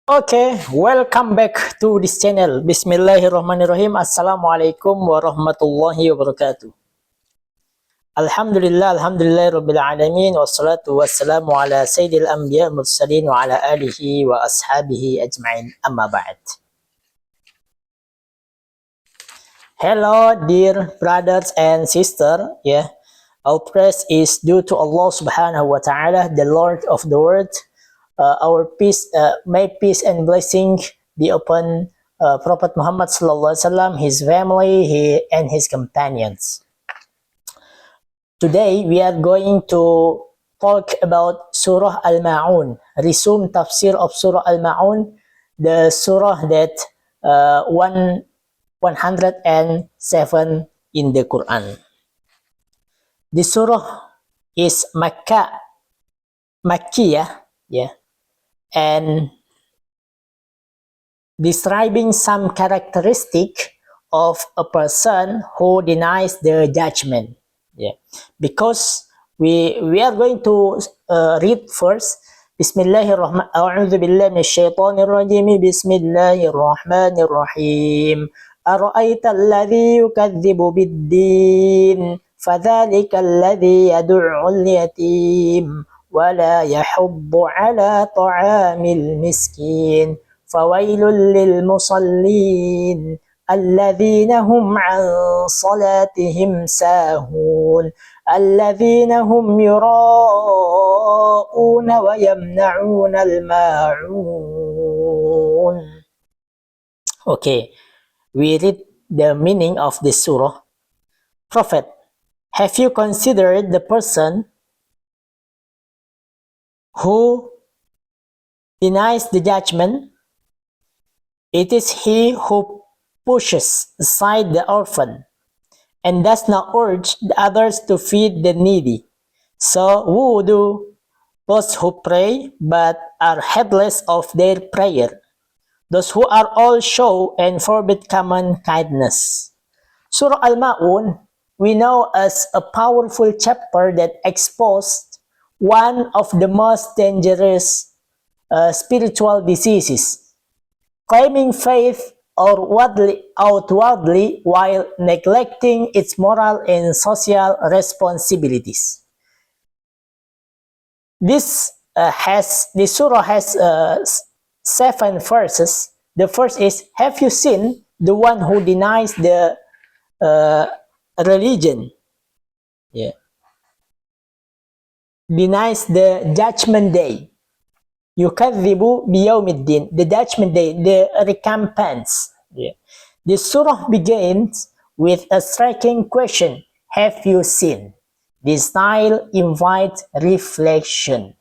Okay, welcome back to this channel. Bismillahirrahmanirrahim. Assalamualaikum warahmatullahi wabarakatuh. Alhamdulillah, rabbil alamin. Wassalatu wassalamu ala sayyidil anbiya mursalin wa ala alihi wa ashabihi ajma'in. Amma ba'd. Hello, dear brothers and sisters. Our praise is due to Allah subhanahu wa ta'ala, the Lord of the world. Our peace, may peace and blessing be upon Prophet Muhammad sallallahu alaihi wasallam, his family, and his companions. Today we are going to talk about Surah Al-Ma'un, resume tafsir of Surah Al-Ma'un, the surah that 107 in the Quran. The surah is Makkiyah, and describing some characteristic of a person who denies the judgment. Because we are going to read first. Bismillahirrahmanirrahim. A'udzu billahi minasyaitonir rajim. Bismillahirrahmanirrahim. Ara'aita alladhi yukadzibu bid-din fadzalika alladhi yad'ul yatim ولا يحض على طعام المسكين فويل للمصلين الذين هم عن صلاتهم ساهون الذين هم يراءون ويمنعون الماعون. Okay, we read the meaning of this surah. Prophet, have you considered the person who denies the judgment? It is he who pushes aside the orphan and does not urge the others to feed the needy. So woe to those who pray but are heedless of their prayer, those who are all show and forbid common kindness. Surah Al-Ma'un we know as a powerful chapter that exposed one of the most dangerous spiritual diseases, claiming faith outwardly while neglecting its moral and social responsibilities. This surah has 7 verses. The first is, have you seen the one who denies the religion? Denies the judgment day. Yukadzibu biyawmiddin, the judgment day, the recompense. The surah begins with a striking question, have you seen? This style invites reflection.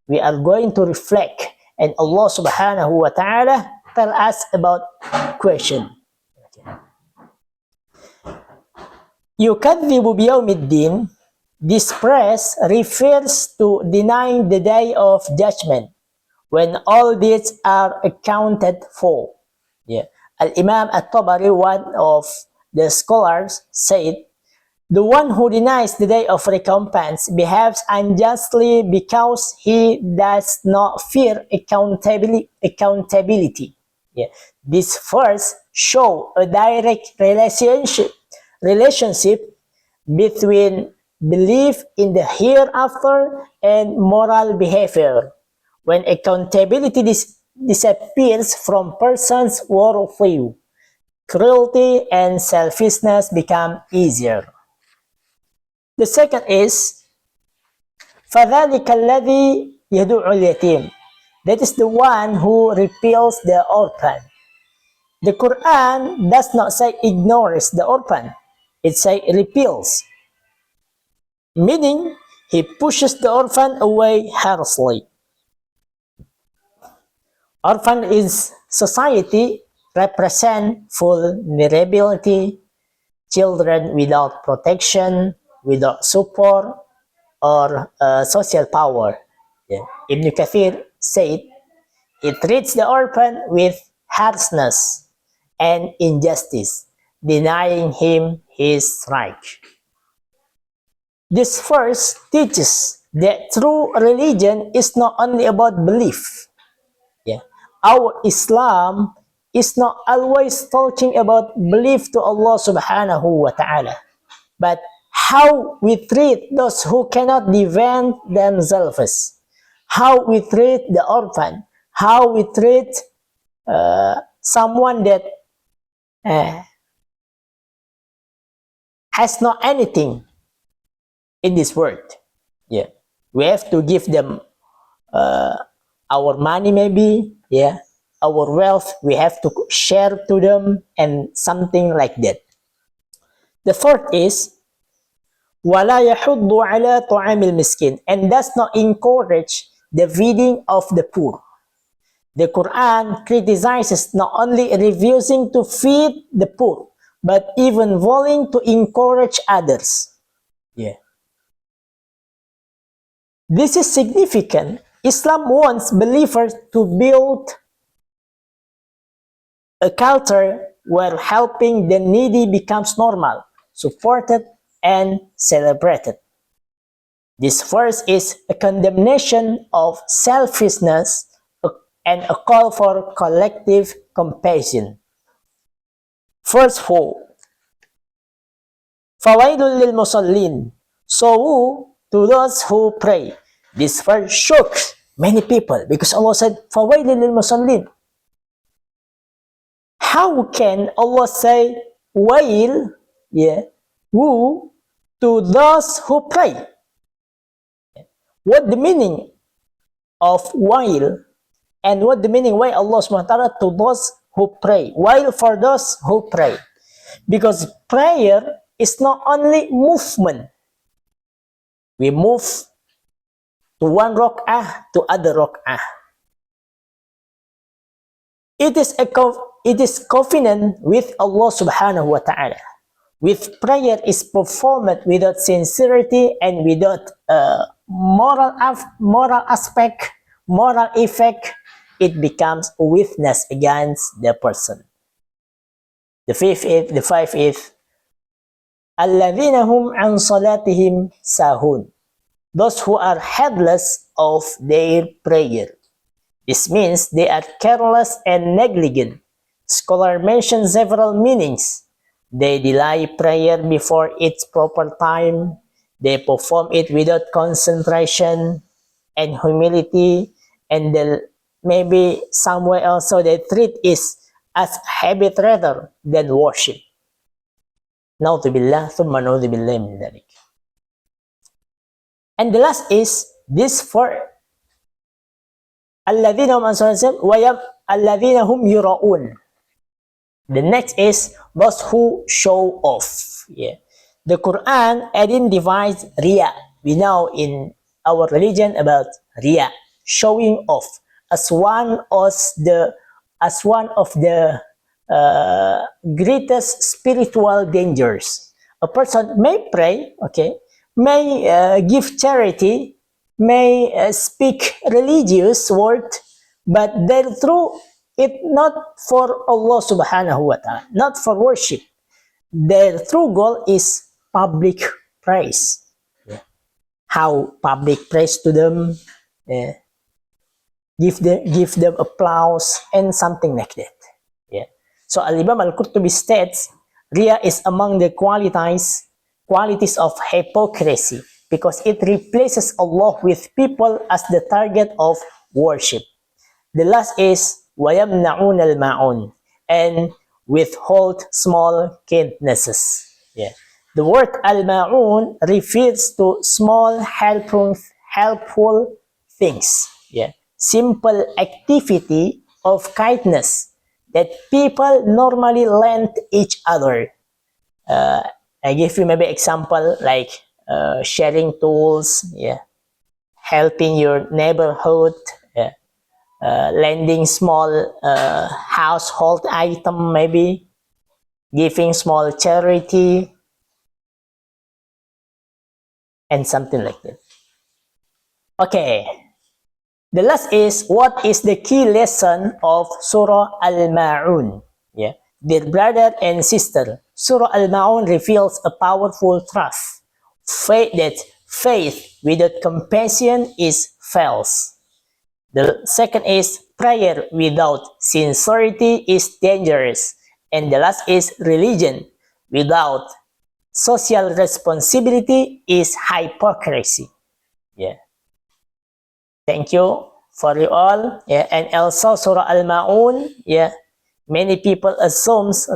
We are going to reflect, and Allah subhanahu wa ta'ala tell us about question. Yukadzibu biyawmiddin, this phrase refers to denying the day of judgment, when all deeds are accounted for. Al-Imam At-Tabari, one of the scholars, said, the one who denies the day of recompense behaves unjustly because he does not fear accountability. This verse shows a direct relationship between belief in the hereafter and moral behavior. When accountability disappears from person's worldview, cruelty and selfishness become easier. The second is, فَذَلِكَ الَّذِي يَدُعُ الْيَتِيمِ, that is the one who repels the orphan. The Quran does not say ignores the orphan, it says repels, meaning he pushes the orphan away harshly. Orphan in society represent vulnerability, children without protection, without support, or social power. Ibn Kathir said, it treats the orphan with harshness and injustice, denying him his right. This verse teaches that true religion is not only about belief, our Islam is not always talking about belief to Allah subhanahu wa ta'ala, but how we treat those who cannot defend themselves, how we treat the orphan, how we treat someone that has not anything in this world. Yeah, we have to give them our money, maybe, yeah, our wealth, we have to share to them, and something like that. The fourth is وَلَا يَحُضُّ عَلَى طَعَامِ الْمِسْكِينِ, and does not encourage the feeding of the poor. The Quran criticizes not only refusing to feed the poor, but even willing to encourage others. Yeah. This is significant. Islam wants believers to build a culture where helping the needy becomes normal, supported, and celebrated. This verse is a condemnation of selfishness and a call for collective compassion. Verse 4. فَوَيْلٌ لِلْمُصَلِّينَ, so to those who pray. This verse shocks many people because Allah said, فَوَيْلٌ لِلْمُصَلِّينَ. How can Allah say wail, yeah, woe to those who pray? What the meaning of wail, and what the meaning why Allah subhanahu wa ta'ala to those who pray? Wail for those who pray. Because prayer is not only movement. We move to one rak'ah to other rak'ah. It is covenant with Allah subhanahu wa ta'ala. With prayer is performed without sincerity and without moral aspect, moral effect, it becomes a witness against the person. The five is الَّذِينَ هُمْ عَنْ صَلَاتِهِمْ سَاهُونَ, those who are heedless of their prayer. This means they are careless and negligent. Scholar mentions several meanings. They delay prayer before its proper time. They perform it without concentration and humility. And maybe somewhere also they treat it as habit rather than worship. Na'udhu billah, thumma na'udhu billahi min dhalik. And the last is this for الَّذِينَ هُمْ عَنْ صَلَاتِهِمْ الَّذِينَ هُمْ يُرَؤُونَ. The next is those who show off. Yeah. The Quran identifies riya. We know in our religion about riya, showing off, as one of the greatest spiritual dangers. A person may pray, okay, may give charity, may speak religious word, but they're through it not for Allah subhanahu wa ta'ala, not for worship. Their true goal is public praise. Yeah. How public praise to them, give them applause and something like that. Yeah. So Al-Imam Al-Qurtubi states, Riya is among the qualities of hypocrisy because it replaces Allah with people as the target of worship. The last is وَيَمْنَعُونَ الْمَعُونَ, and withhold small kindnesses. Yeah. The word al-ma'un refers to small helpful things. Yeah. Simple activity of kindness that people normally lend each other. I give you maybe example like sharing tools, yeah, helping your neighborhood, yeah, lending small household item, maybe giving small charity, and something like that. Okay, the last is what is the key lesson of Surah Al-Ma'un? Yeah, dear brother and sister, Surah Al-Ma'un reveals a powerful truth, that faith without compassion is false. The second is prayer without sincerity is dangerous. And the last is religion without social responsibility is hypocrisy. Yeah. Thank you for you all. Yeah. And also Surah Al-Ma'un. Yeah. Many people assumes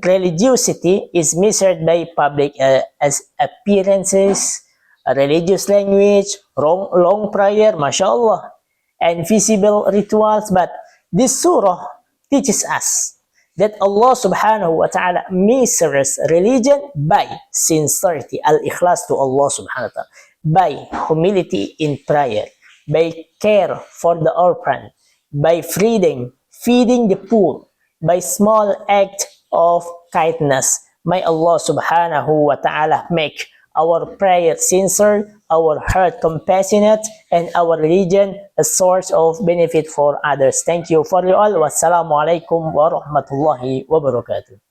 religiosity is measured by public as appearances, a religious language, long prayer, mashallah, and visible rituals. But this surah teaches us that Allah subhanahu wa ta'ala measures religion by sincerity, al-ikhlas to Allah subhanahu wa ta'ala, by humility in prayer, by care for the orphan, by feeding the poor, by small act of kindness. May Allah subhanahu wa ta'ala make our prayer sincere, our heart compassionate, and our religion a source of benefit for others. Thank you for you all. Wassalamu alaikum warahmatullahi wabarakatuh.